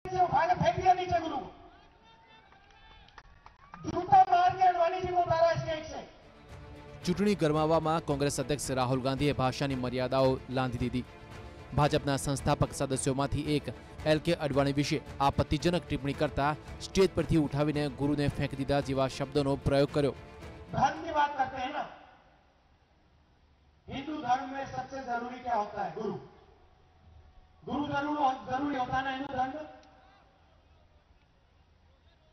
से उठा के फेंक दिया नीचे गुरु, जूता मार के अडवाणी जी को उतारा स्टेज से। चूंटणी गरमावामां कोंग्रेस अध्यक्ष राहुल गांधीए भाषानी मर्यादाओ लांधी दीधी। भाजपना संस्थापक सदस्योमांथी एक एल.के. अडवाणी विषे आपत्तिजनक टिप्पणी करता स्टेज परथी उठावीने गुरुने फेंक दीधा जेवा शब्दोनो प्रयोग कर्यो। धर्म की बात करते हैं ना, हिंदू धर्म में सबसे जरूरी क्या होता है? गुरु। गुरु जरूरी होता है ना हिंदू धर्म में।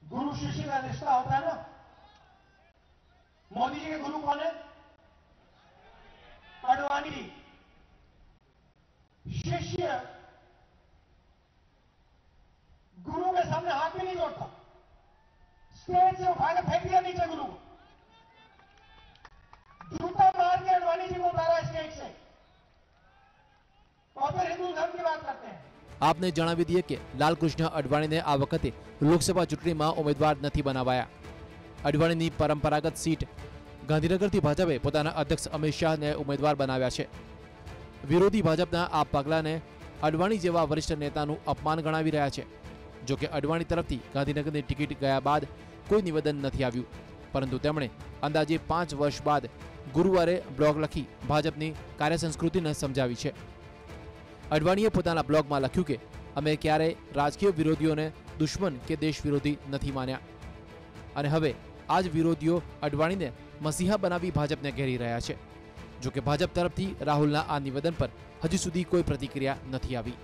गुरु शिष्य का रिश्ता होता है ना। मोदी जी के गुरु कौन है? अडवाणी जी। शिष्य गुरु के सामने हाथ भी नहीं जोड़ता, स्टेज से उठा के फेंक दिया नीचे गुरु को, जूता मार के अडवाणी जी को उतारा स्टेज से, और फिर हिंदू धर्म की बात करते हैं। आपने जणावी दीए के लालकृष्ण अडवाणीने आ वखते लोकसभा चूंटणीमां उम्मीदवार नहीं बनावाया। अडवाणीनी परंपरागत सीट गांधीनगरथी भाजपे पोताना अध्यक्ष अमित शाह ने उम्मीदवार बनाव्या छे। विरोधी भाजपना आ पगलाने अडवाणी जेवा वरिष्ठ नेतानुं अपमान गणावी रह्या छे। जो कि अडवाणी तरफथी गांधीनगरनी टिकिट गया बाद कोई निवेदन नहीं आव्युं, परंतु तेमणे अंदाजे 5 वर्ष बाद गुरुवारे ब्लॉग लखी भाजपनी कार्यसंस्कृतिने समजावी छे। अडवाणीए पोताना ब्लॉगमां लख्युं के अमे क्यारेय राजकीय विरोधीओने दुश्मन के देश विरोधी नहीं मान्या अने हवे आज विरोधीओ अडवाणीने मसीहा बनावी भाजपने घेरी रह्या छे। जो कि भाजप तरफथी राहुलना आ निवेदन पर हजी सुधी कोई प्रतिक्रिया नहीं आई।